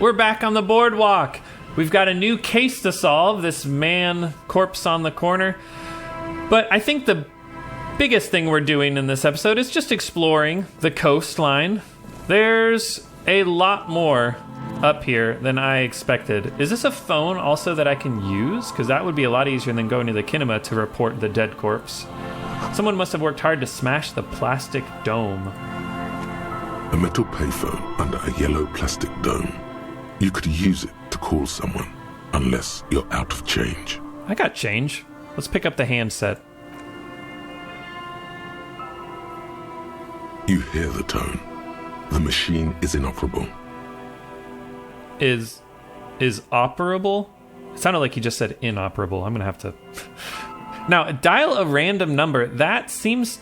We're back on the boardwalk. We've got a new case to solve, this man corpse on the corner. But I think the biggest thing we're doing in this episode is just exploring the coastline. There's a lot more up here than I expected. Is this a phone also that I can use? Because that would be a lot easier than going to the kinema to report the dead corpse. Someone must have worked hard to smash the plastic dome. A metal payphone under a yellow plastic dome. You could use it to call someone, unless you're out of change. I got change. Let's pick up the handset. You hear the tone. The machine is inoperable. Is operable? It sounded like you just said inoperable. I'm gonna have to... Now, dial a random number. That seems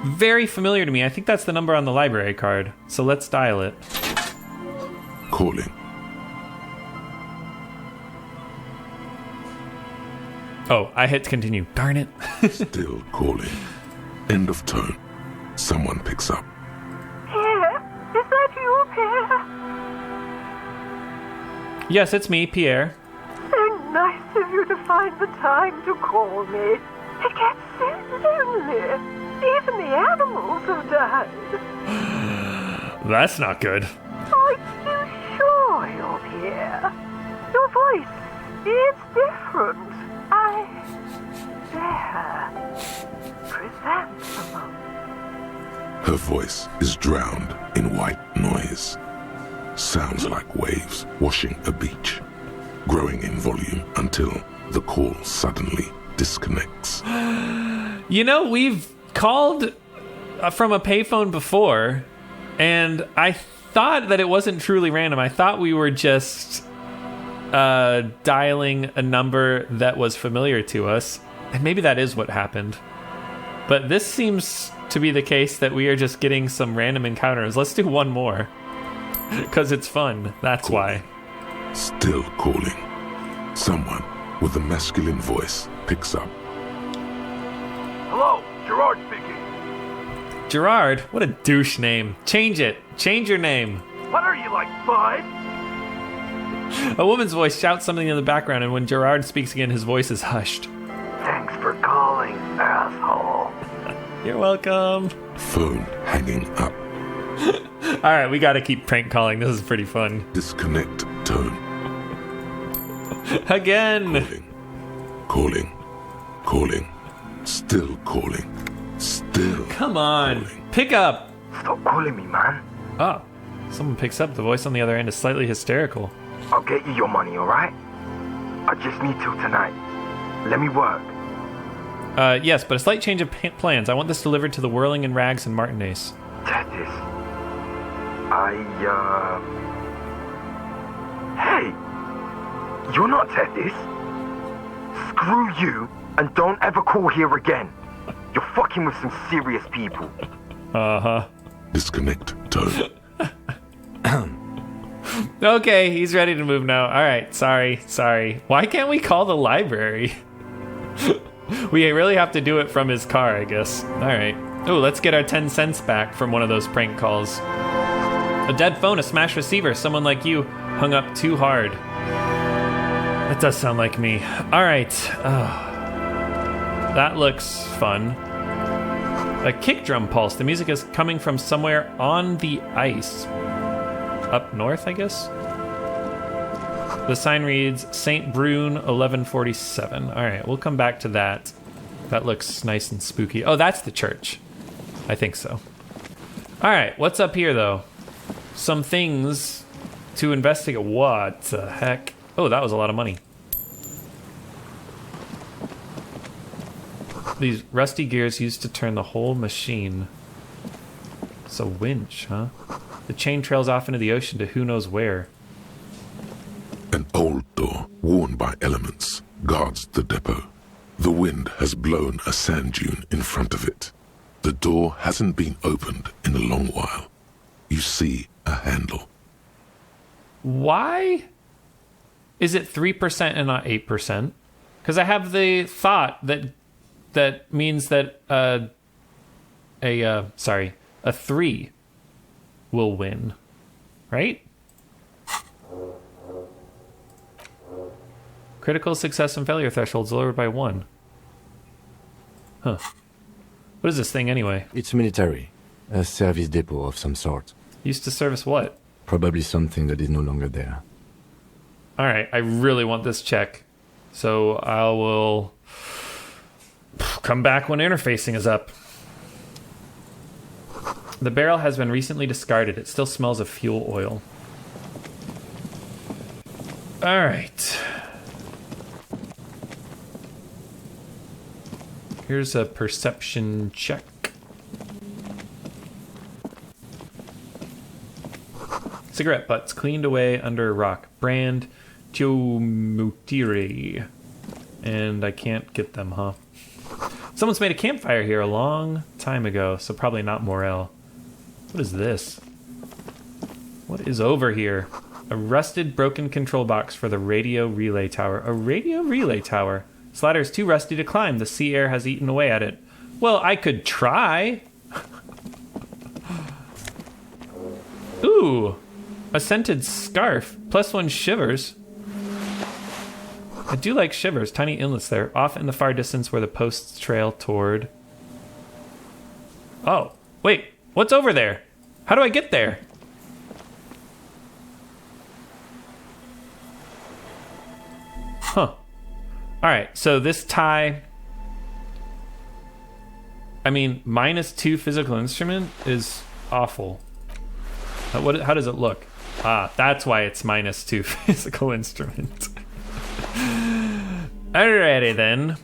very familiar to me. I think that's the number on the library card. So let's dial it. Calling. Oh, I hit continue. Darn it. Still calling. End of tone. Someone picks up. Pierre, is that you, Pierre? Yes, it's me, Pierre. So nice of you to find the time to call me. It gets so lonely. Even the animals have died. That's not good. Are you sure you're Pierre? Your voice is different. There. Chrysanthemum. Her voice is drowned in white noise. Sounds like waves washing a beach, growing in volume until the call suddenly disconnects. You know, we've called from a payphone before, and I thought that it wasn't truly random. I thought we were just dialing a number that was familiar to us, and maybe that is what happened. But this seems to be the case that we are just getting some random encounters. Let's do one more, because it's fun. That's why. Still calling. Someone with a masculine voice picks up. Hello, Gerard speaking. Gerard? What a douche name. Change it. Change your name. What are you, like 5? A woman's voice shouts something in the background, and when Gerard speaks again, his voice is hushed. Thanks for calling, asshole. You're welcome. Phone hanging up. All right, we got to keep prank calling. This is pretty fun. Disconnect tone. Again. Calling. Calling. Still calling. Still. Come on. Calling. Pick up. Stop calling me, man. Oh, someone picks up. The voice on the other end is slightly hysterical. I'll get you your money, alright? I just need till tonight. Let me work. Yes, but a slight change of plans. I want this delivered to the Whirling and Rags and Martinez. Tetis. Hey! You're not Tetis. Screw you, and don't ever call here again. You're fucking with some serious people. Uh-huh. Disconnect tone. Okay, he's ready to move now. All right, sorry. Why can't we call the library? We really have to do it from his car, I guess. All right. Oh, let's get our 10 cents back from one of those prank calls. A dead phone, a smashed receiver. Someone like you hung up too hard. That does sound like me. All right. That looks fun. A kick drum pulse. The music is coming from somewhere on the ice. Up north, I guess? The sign reads St. Brune 1147. All right, we'll come back to that. That looks nice and spooky. Oh, that's the church. I think so. All right, what's up here, though? Some things to investigate. What the heck? Oh, that was a lot of money. These rusty gears used to turn the whole machine. It's a winch, huh? The chain trails off into the ocean to who knows where. An old door, worn by elements, guards the depot. The wind has blown a sand dune in front of it. The door hasn't been opened in a long while. You see a handle. Why is it 3% and not 8%? Because I have the thought that means that a 3 will win, right? Critical success and failure thresholds lowered by 1. Huh. What is this thing anyway? It's military. A service depot of some sort. Used to service what? Probably something that is no longer there. Alright, I really want this check. So I will come back when interfacing is up. The barrel has been recently discarded. It still smells of fuel oil. Alright. Here's a perception check. Cigarette butts cleaned away under a rock. Brand Tiomutiri. And I can't get them, huh? Someone's made a campfire here a long time ago, so probably not Morel. What is this? What is over here? A rusted, broken control box for the radio relay tower. A radio relay tower? This ladder is too rusty to climb. The sea air has eaten away at it. Well, I could try. Ooh. A scented scarf. +1 shivers. I do like shivers. Tiny inlets there. Off in the far distance where the posts trail toward... Oh, wait. What's over there? How do I get there? Huh. Alright, so this tie... I mean, -2 physical instrument is awful. How does it look? Ah, that's why it's -2 physical instrument. Alrighty then.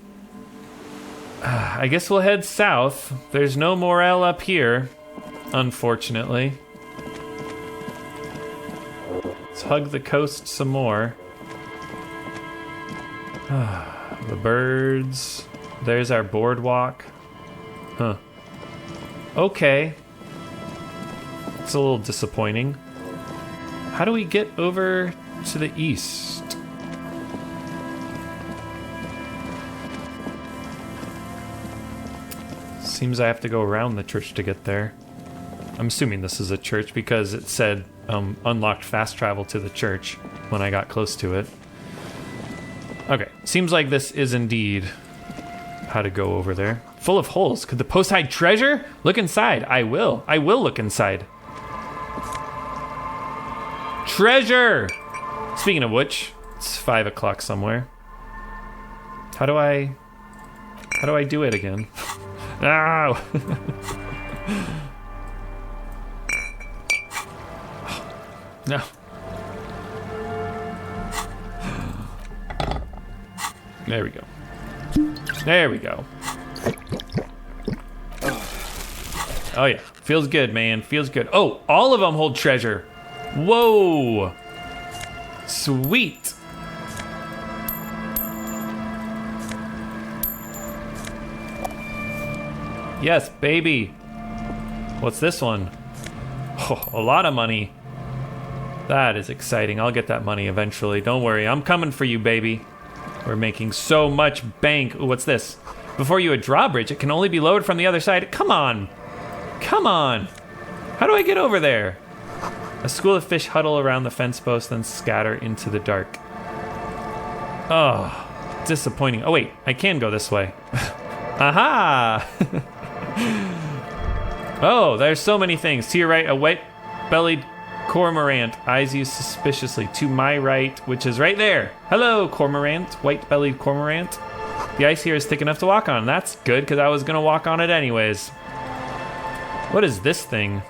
I guess we'll head south. There's no Morel up here, unfortunately. Let's hug the coast some more. The birds. There's our boardwalk. Huh. Okay. It's a little disappointing. How do we get over to the east? Seems I have to go around the church to get there. I'm assuming this is a church because it said unlocked fast travel to the church when I got close to it. Okay, seems like this is indeed how to go over there. Full of holes. Could the post hide treasure? Look inside. I will look inside. Treasure! Speaking of which, it's 5 o'clock somewhere. How do I do it again? Ow! No. There we go. There we go. Oh yeah, feels good, man. Feels good. Oh, all of them hold treasure. Whoa! Sweet! Yes, baby! What's this one? Oh, a lot of money. That is exciting. I'll get that money eventually. Don't worry, I'm coming for you, baby. We're making so much bank. Ooh, what's this? Before you a drawbridge, it can only be lowered from the other side. Come on! Come on! How do I get over there? A school of fish huddle around the fence post, then scatter into the dark. Oh, disappointing. Oh wait, I can go this way. Aha! Oh, there's so many things. To your right, a white-bellied cormorant. Eyes you suspiciously. To my right, which is right there. Hello, cormorant. White-bellied cormorant. The ice here is thick enough to walk on. That's good, because I was going to walk on it anyways. What is this thing?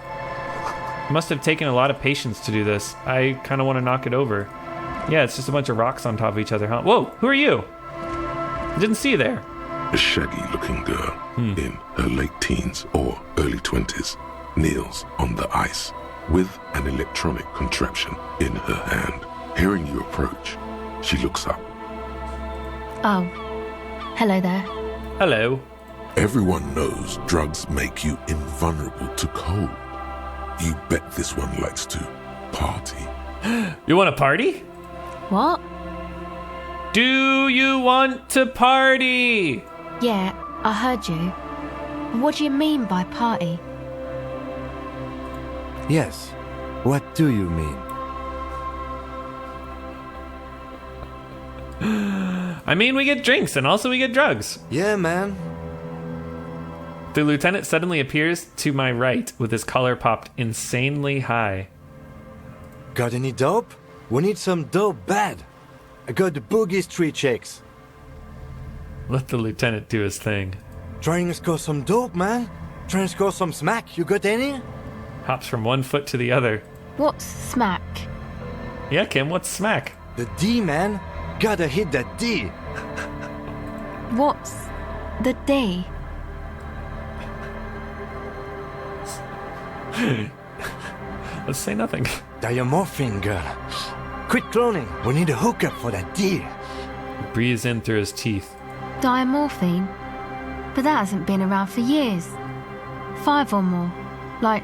It must have taken a lot of patience to do this. I kind of want to knock it over. Yeah, it's just a bunch of rocks on top of each other, huh? Whoa, who are you? I didn't see you there. A shaggy-looking girl in her late teens or early 20s kneels on the ice with an electronic contraption in her hand. Hearing you approach, she looks up. Oh, hello there. Hello. Everyone knows drugs make you invulnerable to cold. You bet this one likes to party. You want to party? What? Do you want to party? Yeah, I heard you. What do you mean by party? Yes. What do you mean? I mean, we get drinks and also we get drugs. Yeah, man. The lieutenant suddenly appears to my right with his collar popped insanely high. Got any dope? We need some dope bad. I got the Boogie Street checks. Let the lieutenant do his thing. Trying to score some dope, man. Trying to score some smack. You got any? Hops from one foot to the other. What's smack? Yeah, Kim, what's smack? The D, man. Gotta hit that D. What's the D? Let's say nothing. Diamorphine, girl. Quit cloning. We need a hookup for that D. Breathes in through his teeth. Diamorphine? But that hasn't been around for years. 5 or more. Like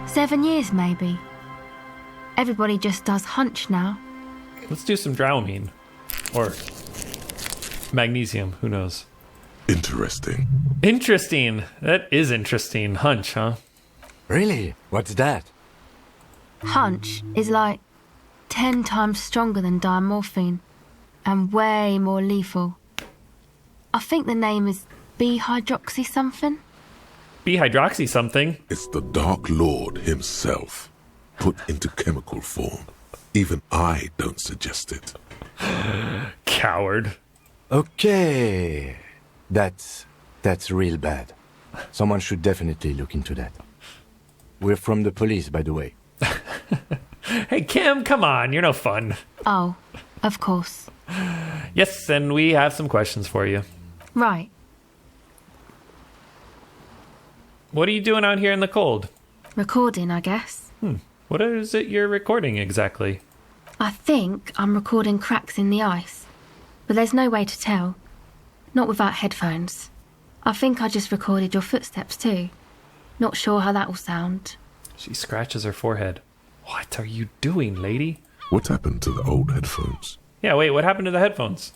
7 years, maybe. Everybody just does hunch now. Let's do some Dramamine. Or magnesium, who knows. Interesting. Interesting. That is interesting. Hunch, huh? Really? What's that? Hunch is like 10 times stronger than diamorphine and way more lethal. I think the name is B-hydroxy something. B-hydroxy something. It's the Dark Lord himself, put into chemical form. Even I don't suggest it. Coward. Okay. That's real bad. Someone should definitely look into that. We're from the police, by the way. Hey, Kim, come on. You're no fun. Oh, of course. Yes, and we have some questions for you. Right. What are you doing out here in the cold? Recording, I guess. What is it you're recording exactly? I think I'm recording cracks in the ice. But there's no way to tell. Not without headphones. I think I just recorded your footsteps too. Not sure how that will sound. She scratches her forehead. What are you doing, lady? What happened to the old headphones? Yeah, wait, what happened to the headphones?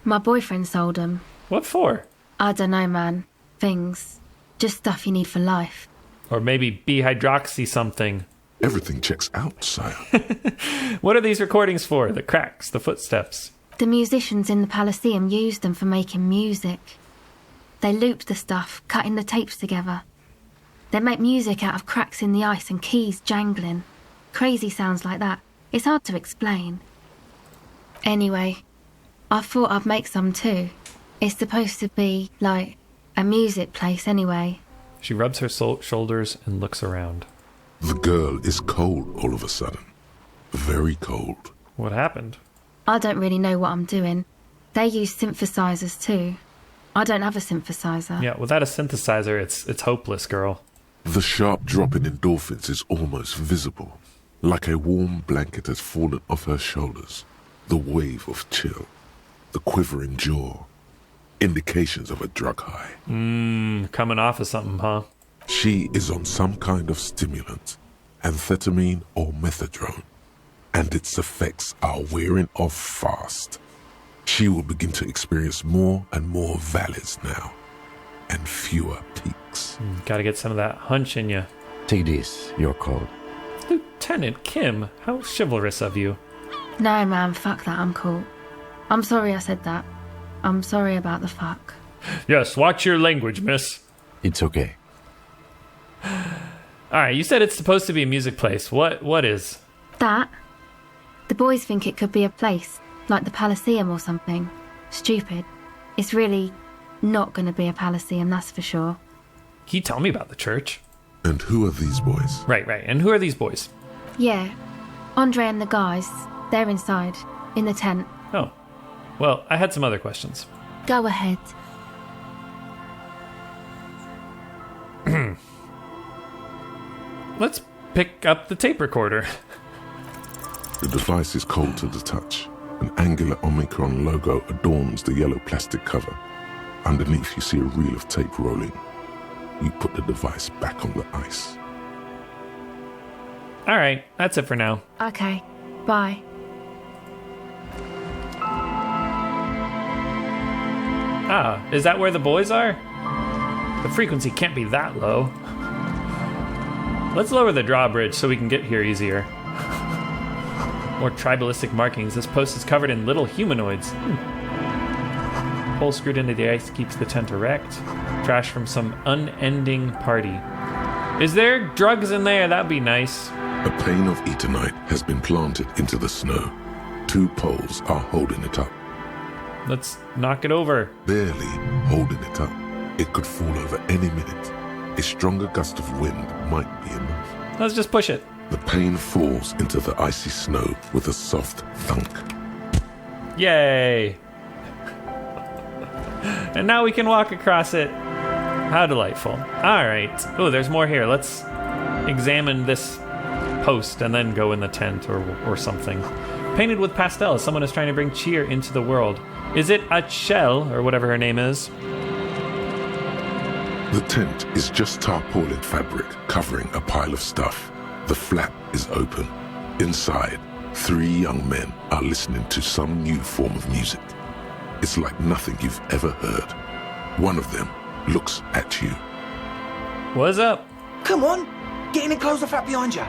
My boyfriend sold them. What for? I don't know, man. Things. Just stuff you need for life. Or maybe B-hydroxy something. Everything checks out, sire. What are these recordings for? The cracks, the footsteps? The musicians in the Elysium used them for making music. They looped the stuff, cutting the tapes together. They make music out of cracks in the ice and keys jangling. Crazy sounds like that. It's hard to explain. Anyway, I thought I'd make some too. It's supposed to be, like, a music place anyway. She rubs her shoulders and looks around. The girl is cold all of a sudden. Very cold. What happened? I don't really know what I'm doing. They use synthesizers too. I don't have a synthesizer. Yeah, without a synthesizer, it's hopeless, girl. The sharp drop in endorphins is almost visible. Like a warm blanket has fallen off her shoulders. The wave of chill. The quivering jaw. Indications of a drug high. Coming off of something, huh? She is on some kind of stimulant, amphetamine or methadone, and its effects are wearing off fast. She will begin to experience more and more valleys now, and fewer peaks. Gotta get some of that hunch in you. Take this, you're cold. Lieutenant Kim, how chivalrous of you. No, man, fuck that, I'm cool. I'm sorry I said that. I'm sorry about the fuck. Yes, watch your language, miss. It's okay. Alright, you said it's supposed to be a music place. What is? That? The boys think it could be a place, like the Elysium or something. Stupid. It's really not going to be a Elysium, that's for sure. Can you tell me about the church? And who are these boys? Right. And who are these boys? Yeah. Andre and the guys, they're inside, in the tent. Oh. Well, I had some other questions. Go ahead. Let's pick up the tape recorder. The device is cold to the touch. An angular Omicron logo adorns the yellow plastic cover. Underneath, you see a reel of tape rolling. You put the device back on the ice. Alright, that's it for now. Okay. Bye. Ah, is that where the boys are? The frequency can't be that low. Let's lower the drawbridge so we can get here easier. More tribalistic markings. This post is covered in little humanoids. pole screwed into the ice keeps the tent erect. Trash from some unending party. Is there drugs in there? That'd be nice. A pane of eternite has been planted into the snow. 2 poles are holding it up. Let's knock it over. Barely holding it up. It could fall over any minute. A stronger gust of wind might be enough. Let's just push it. The pane falls into the icy snow with a soft thunk. Yay! And now we can walk across it. How delightful. Alright. Oh, there's more here. Let's examine this post and then go in the tent or something. Painted with pastels, someone is trying to bring cheer into the world. Is it Acele, or whatever her name is? The tent is just tarpaulin fabric covering a pile of stuff. The flap is open. Inside, 3 young men are listening to some new form of music. It's like nothing you've ever heard. One of them looks at you. What's up? Come on, get in and close the flap behind you.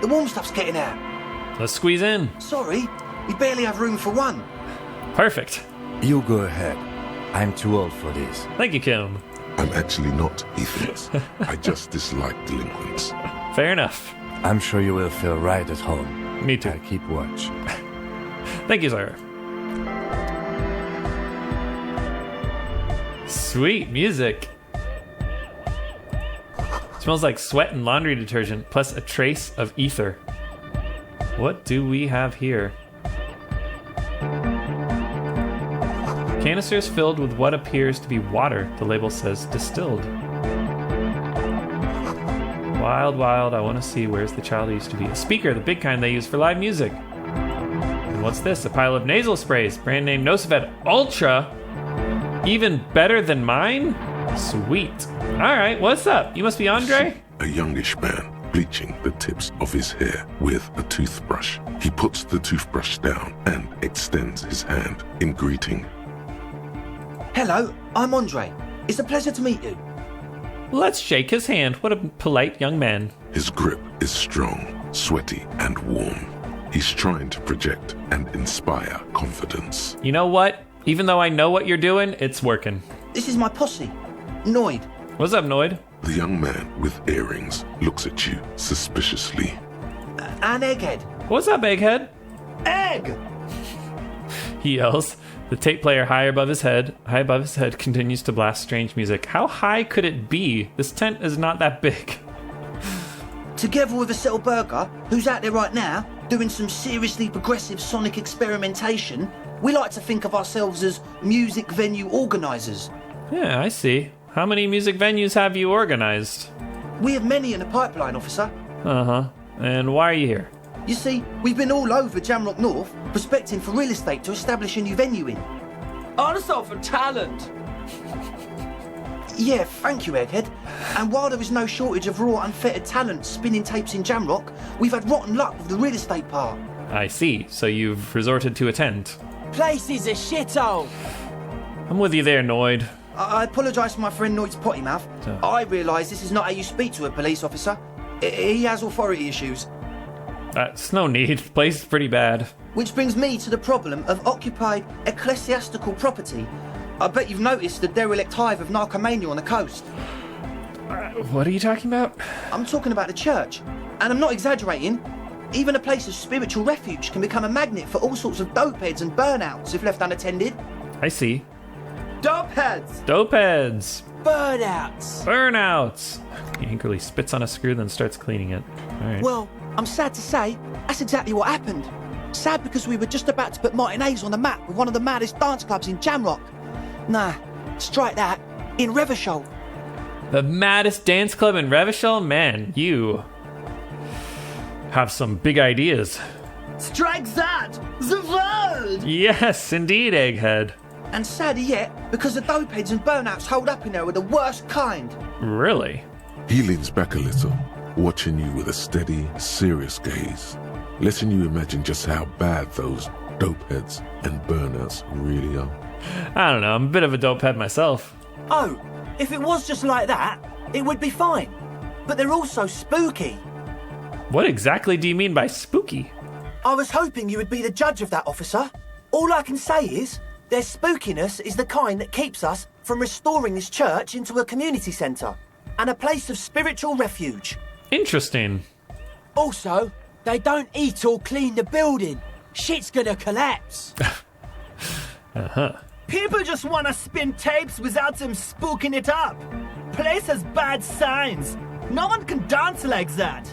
The warm stuff's getting out. Let's squeeze in. Sorry, we barely have room for one. Perfect. You go ahead. I'm too old for this. Thank you, Kim. I'm actually not, he thinks. I just dislike delinquents. Fair enough. I'm sure you will feel right at home. Me too. I'll keep watch. Thank you, Zara. Sweet music. Smells like sweat and laundry detergent, plus a trace of ether. What do we have here? Canisters filled with what appears to be water. The label says distilled. Wild, wild, I want to see where's the child who used to be. A speaker, the big kind they use for live music. And what's this? A pile of nasal sprays. Brand name Nosifed Ultra. Even better than mine? Sweet. Alright, what's up? You must be Andre? A youngish man bleaching the tips of his hair with a toothbrush. He puts the toothbrush down and extends his hand in greeting. Hello, I'm Andre. It's a pleasure to meet you. Let's shake his hand. What a polite young man. His grip is strong, sweaty, and warm. He's trying to project and inspire confidence. You know what? Even though I know what you're doing, it's working. This is my posse, Noid. What's up, Noid? The young man with earrings looks at you suspiciously. And Egghead. What's up, Egghead? Egg! He yells. The tape player high above his head continues to blast strange music. How high could it be? This tent is not that big. Together with Acele Burger, who's out there right now, doing some seriously progressive sonic experimentation, we like to think of ourselves as music venue organisers. Yeah, I see. How many music venues have you organized? We have many in the pipeline, officer. Uh-huh. And why are you here? You see, we've been all over Jamrock North, prospecting for real estate to establish a new venue in. Also for talent. Yeah, thank you, Egghead. And while there is no shortage of raw, unfettered talent spinning tapes in Jamrock, we've had rotten luck with the real estate part. I see. So you've resorted to a tent. Place is a shithole. I'm with you there, Noid. I apologise for my friend Noid's potty mouth. I realise this is not how you speak to a police officer. He has authority issues. That's no need. The place is pretty bad. Which brings me to the problem of occupied ecclesiastical property. I bet you've noticed the derelict hive of narcomania on the coast. What are you talking about? I'm talking about the church. And I'm not exaggerating. Even a place of spiritual refuge can become a magnet for all sorts of dopeheads and burnouts if left unattended. I see. Dopeheads. Dopeheads. Burnouts. Burnouts. He angrily spits on a screw, then starts cleaning it. All right. Well, I'm sad to say, that's exactly what happened. Sad because we were just about to put Martinez on the map with one of the maddest dance clubs in Jamrock. Nah, strike that. In Revachol. The maddest dance club in Revachol? Man, you have some big ideas. Strike that. The word. Yes, indeed, Egghead. And sadder yet, because the dopeheads and burnouts hold up in there were the worst kind. Really? He leans back a little, watching you with a steady, serious gaze, letting you imagine just how bad those dopeheads and burnouts really are. I don't know, I'm a bit of a dopehead myself. Oh, if it was just like that, it would be fine. But they're also spooky. What exactly do you mean by spooky? I was hoping you would be the judge of that, officer. All I can say is, Their spookiness is the kind that keeps us from restoring this church into a community centre and a place of spiritual refuge. Interesting. Also, they don't eat or clean the building. Shit's gonna collapse. People just want to spin tapes without them spooking it up. Place has bad signs. No one can dance like that.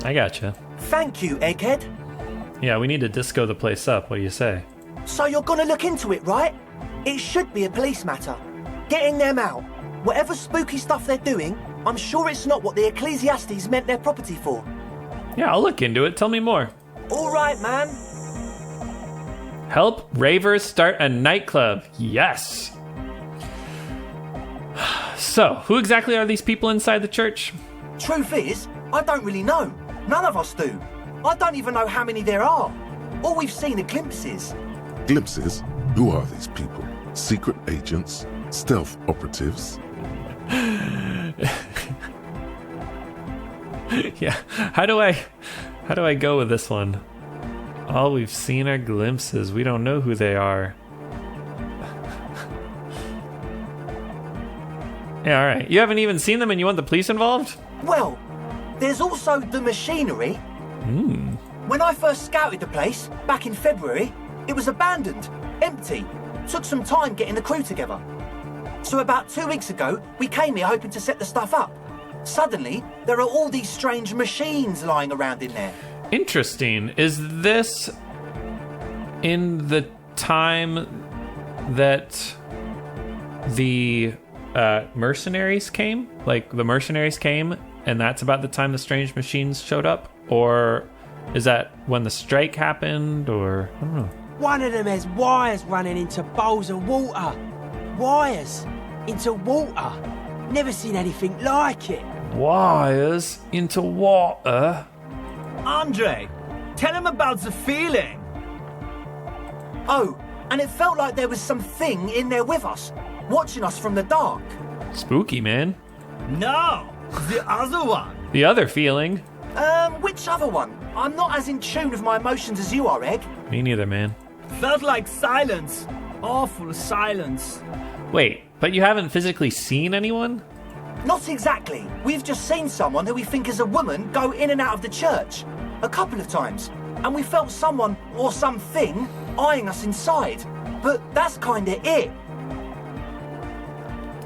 I gotcha. Thank you, Egghead. Yeah, we need to disco the place up. What do you say? So you're gonna look into it, right? It should be a police matter. Getting them out. Whatever spooky stuff they're doing, I'm sure it's not what the Ecclesiastes meant their property for. Yeah, I'll look into it. Tell me more. All right, man. Help ravers start a nightclub. Yes. So, who exactly are these people inside the church? Truth is, I don't really know. None of us do. I don't even know how many there are. All we've seen are glimpses. Glimpses? Who are these people? Secret agents? Stealth operatives? Yeah. How do I go with this one? All we've seen are glimpses. We don't know who they are. Yeah, all right. You haven't even seen them and you want the police involved? Well, there's also the machinery. When I first scouted the place, back in February, it was abandoned, empty. Took some time getting the crew together. So about 2 weeks ago, we came here hoping to set the stuff up. Suddenly, there are all these strange machines lying around in there. Interesting. Is this in the time that the mercenaries came? Like, the mercenaries came, and that's about the time the strange machines showed up? Or is that when the strike happened? Or, I don't know. One of them has wires running into bowls of water. Wires into water. Never seen anything like it. Wires into water? Andre, tell him about the feeling. Oh, and it felt like there was something in there with us, watching us from the dark. Spooky, man. No, the other one. The other feeling? Which other one? I'm not as in tune with my emotions as you are, Egg. Me neither, man. Felt like silence. Awful silence. Wait, but you haven't physically seen anyone? Not exactly. We've just seen someone who we think is a woman go in and out of the church. A couple of times. And we felt someone or something eyeing us inside. But that's kinda it.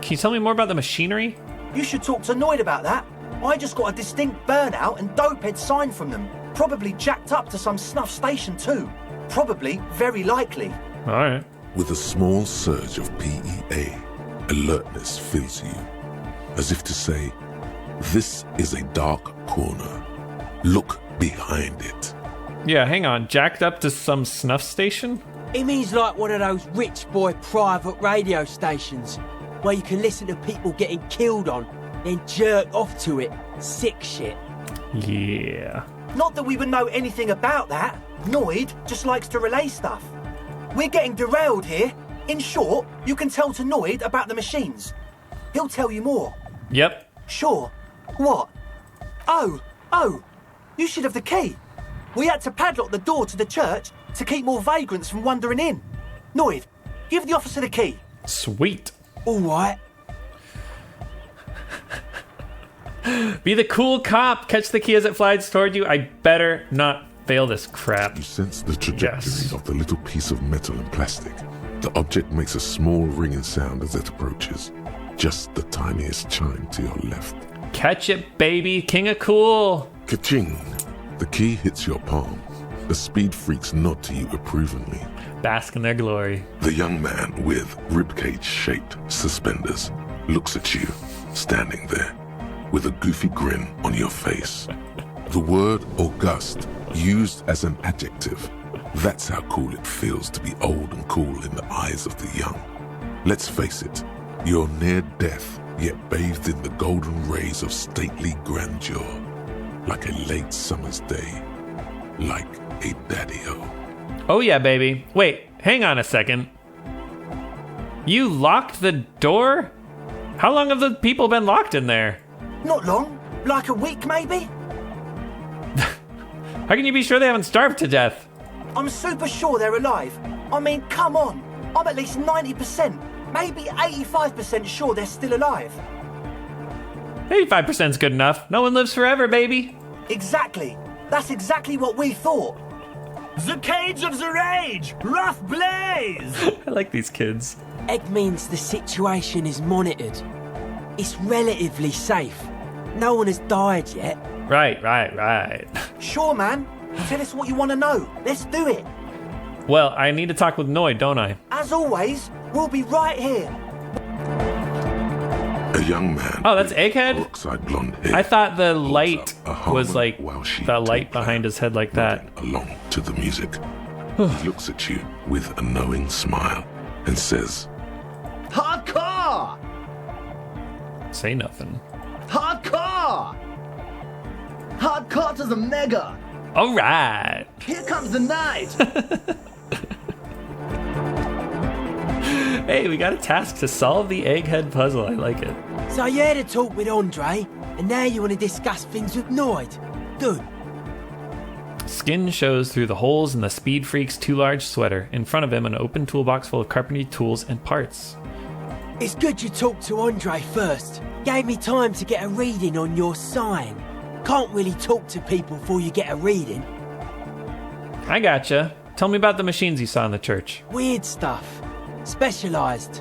Can you tell me more about the machinery? You should talk to Noid about that. I just got a distinct burnout and dopehead sign from them. Probably jacked up to some snuff station too. Probably, very likely. Alright. With a small surge of PEA, alertness fills you, as if to say, this is a dark corner. Look behind it. Yeah, hang on. Jacked up to some snuff station? It means like one of those rich boy private radio stations where you can listen to people getting killed on, then jerk off to it. Sick shit. Yeah. Not that we would know anything about that. Noid just likes to relay stuff. We're getting derailed here. In short, you can tell to Noid about the machines. He'll tell you more. Yep. Sure. What? Oh, you should have the key. We had to padlock the door to the church to keep more vagrants from wandering in. Noid, give the officer the key. Sweet. All right. Be the cool cop. Catch the key as it flies toward you. I better not fail this crap. You sense the trajectory Yes. of the little piece of metal and plastic. The object makes a small ringing sound as it approaches. Just the tiniest chime to your left. Catch it, baby. King of cool. Ka-ching! The key hits your palm. The speed freaks nod to you approvingly. Bask in their glory. The young man with ribcage-shaped suspenders looks at you, standing there, with a goofy grin on your face. The word august, used as an adjective. That's how cool it feels to be old and cool in the eyes of the young. Let's face it, you're near death, yet bathed in the golden rays of stately grandeur. Like a late summer's day. Like a daddy-o. Oh yeah, baby. Wait, hang on a second. You locked the door? How long have the people been locked in there? Not long. Like a week, maybe? How can you be sure they haven't starved to death? I'm super sure they're alive. I mean, come on. I'm at least 90%, maybe 85% sure they're still alive. 85% is good enough. No one lives forever, baby. Exactly. That's exactly what we thought. The cage of the rage! Rough blaze! I like these kids. Egg means the situation is monitored. It's relatively safe. No one has died yet. Right. Sure, man. Tell us what you want to know. Let's do it. Well, I need to talk with Noid, don't I? As always, we'll be right here. A young man. Oh, that's Egghead? Peroxide blonde hair. I thought the holds light up a harmon was like while she the light tape behind his head like that. nodding along to the music. He looks at you with a knowing smile and says, Hardcore! Say nothing. Hardcore! Hardcore to the mega! All right. Here comes the night! Hey, we got a task to solve the Egghead puzzle. I like it. So you had a talk with Andre, and now you want to discuss things with Noid. Good. Skin shows through the holes in the Speed Freak's too large sweater. In front of him, an open toolbox full of carpentry tools and parts. It's good you talked to Andre first. Gave me time to get a reading on your sign. Can't really talk to people before you get a reading. I gotcha. Tell me about the machines you saw in the church. Weird stuff. Specialised.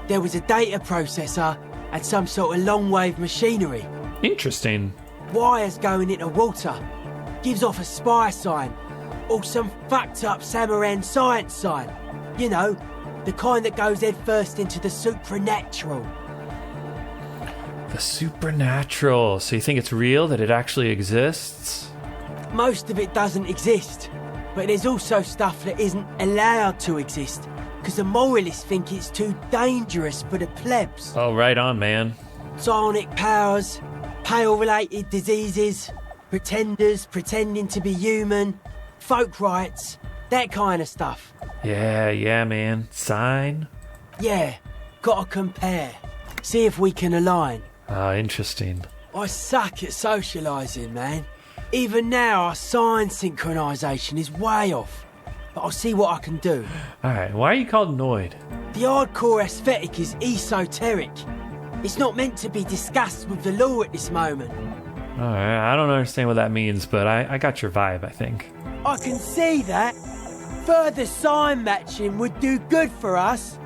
There was a data processor and some sort of long-wave machinery. Interesting. Wires going into water. Gives off a spy sign. Or some fucked up Samaran science sign. You know, the kind that goes head first into the supernatural. The supernatural. So you think it's real, that it actually exists? Most of it doesn't exist. But there's also stuff that isn't allowed to exist. Because the moralists think it's too dangerous for the plebs. Oh, right on, man. Psionic powers, pale-related diseases, pretenders pretending to be human, folk rights, that kind of stuff. Yeah, man. Sign? Yeah, gotta compare. See if we can align. Ah, interesting. I suck at socialising, man. Even now, our sign synchronisation is way off. But I'll see what I can do. Alright, why are you called Noid? The hardcore aesthetic is esoteric. It's not meant to be discussed with the law at this moment. Alright, I don't understand what that means, but I got your vibe, I think. I can see that. Further sign matching would do good for us.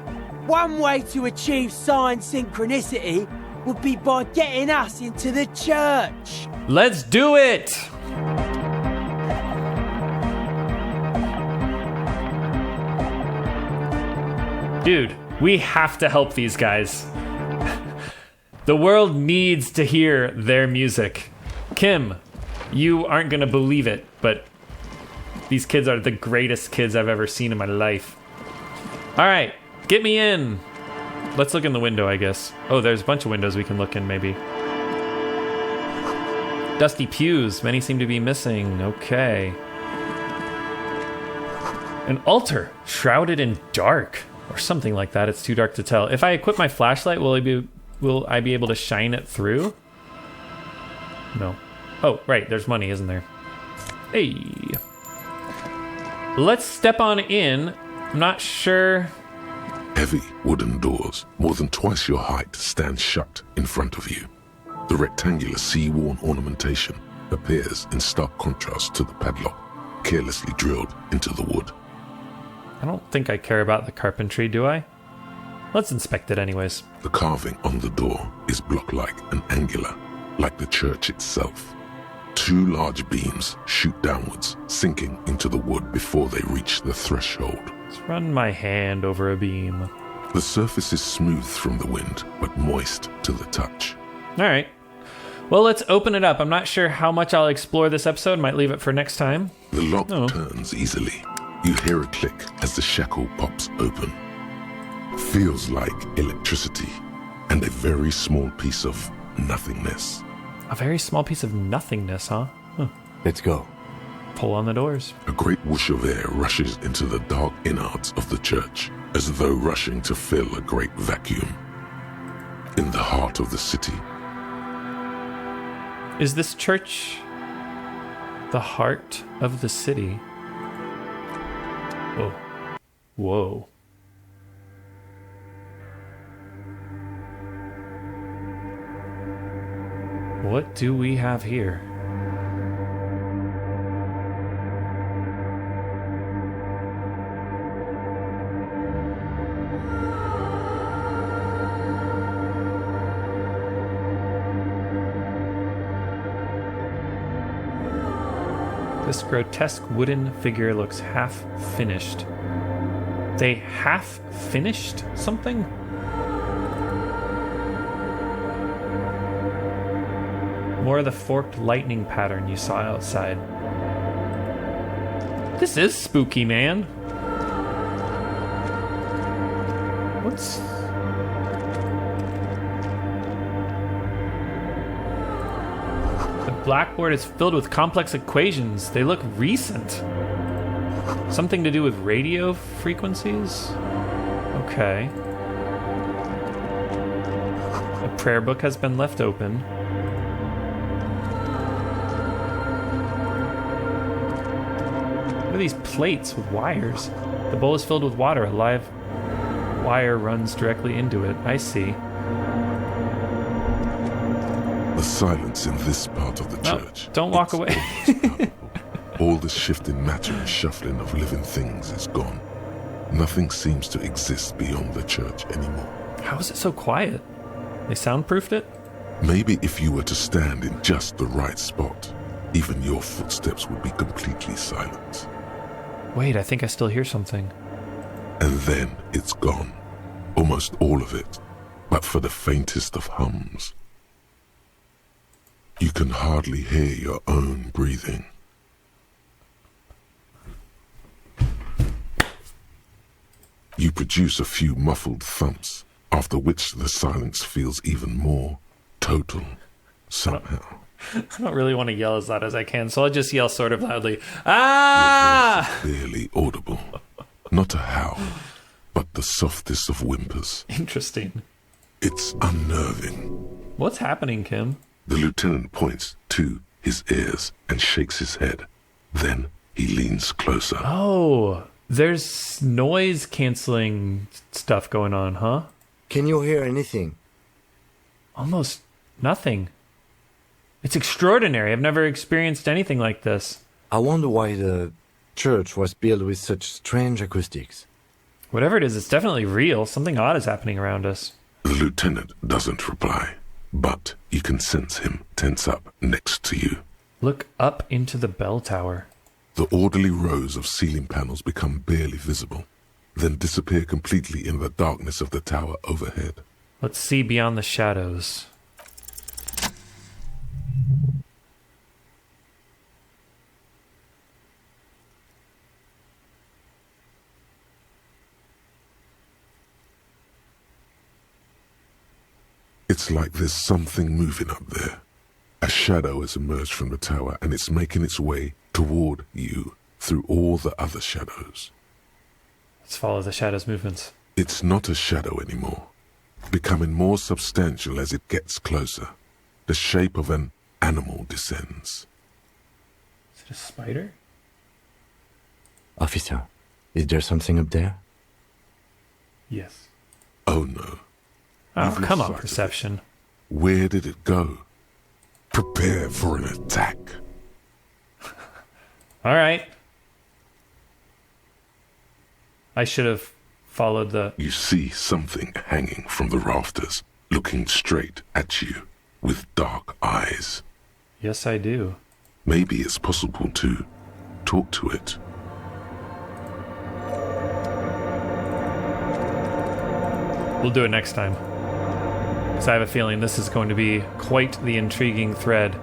One way to achieve sign synchronicity would be by getting us into the church. Let's do it! Dude, we have to help these guys. The world needs to hear their music. Kim, you aren't gonna believe it, but these kids are the greatest kids I've ever seen in my life. All right, get me in. Let's look in the window, I guess. Oh, there's a bunch of windows we can look in, maybe. Dusty pews, many seem to be missing. Okay. An altar, shrouded in dark. Or something like that. It's too dark to tell. If I equip my flashlight, will I be able to shine it through? No. Oh, right. There's money, isn't there? Hey. Let's step on in. I'm not sure. Heavy wooden doors, more than twice your height, stand shut in front of you. The rectangular sea-worn ornamentation appears in stark contrast to the padlock, carelessly drilled into the wood. I don't think I care about the carpentry, do I? Let's inspect it anyways. The carving on the door is block-like and angular, like the church itself. Two large beams shoot downwards, sinking into the wood before they reach the threshold. Let's run my hand over a beam. The surface is smooth from the wind, but moist to the touch. All right. Well, let's open it up. I'm not sure how much I'll explore this episode. Might leave it for next time. The lock turns easily. You hear a click as the shackle pops open. Feels like electricity and a very small piece of nothingness. A very small piece of nothingness, huh? Let's go. Pull on the doors. A great whoosh of air rushes into the dark innards of the church, as though rushing to fill a great vacuum. In the heart of the city. Is this church the heart of the city? Whoa. Whoa. What do we have here? This grotesque wooden figure looks half finished. They half finished something? More of the forked lightning pattern you saw outside. This is spooky, man. What's... The blackboard is filled with complex equations. They look recent. Something to do with radio frequencies? Okay. A prayer book has been left open. What are these plates with wires? The bowl is filled with water. A live wire runs directly into it. I see. The silence in this part of the church. Don't walk away. All the shifting matter and shuffling of living things is gone. Nothing seems to exist beyond the church anymore. How is it so quiet? They soundproofed it? Maybe if you were to stand in just the right spot, even your footsteps would be completely silent. Wait, I think I still hear something. And then it's gone. Almost all of it, but for the faintest of hums. You can hardly hear your own breathing. You produce a few muffled thumps, after which the silence feels even more total, somehow. I don't really want to yell as loud as I can, so I'll just yell sort of loudly. Ah! Your voice is barely audible. Not a howl, but the softest of whimpers. Interesting. It's unnerving. What's happening, Kim? The lieutenant points to his ears and shakes his head. Then he leans closer. Oh, there's noise-canceling stuff going on, huh? Can you hear anything? Almost nothing. It's extraordinary. I've never experienced anything like this. I wonder why the church was built with such strange acoustics. Whatever it is, it's definitely real. Something odd is happening around us. The lieutenant doesn't reply, but you can sense him tense up next to you. Look up into the bell tower. The orderly rows of ceiling panels become barely visible, then disappear completely in the darkness of the tower overhead. Let's see beyond the shadows. It's like there's something moving up there. A shadow has emerged from the tower and it's making its way toward you through all the other shadows. Let's follow the shadow's movements. It's not a shadow anymore, becoming more substantial as it gets closer. The shape of an animal descends. Is it a spider? Officer, is there something up there? Yes. Oh no. Oh, You've come lost on, sight of perception. it. Where did it go? Prepare for an attack. All right. I should have followed the... You see something hanging from the rafters, looking straight at you with dark eyes. Yes, I do. Maybe it's possible to talk to it. We'll do it next time. Because I have a feeling this is going to be quite the intriguing thread.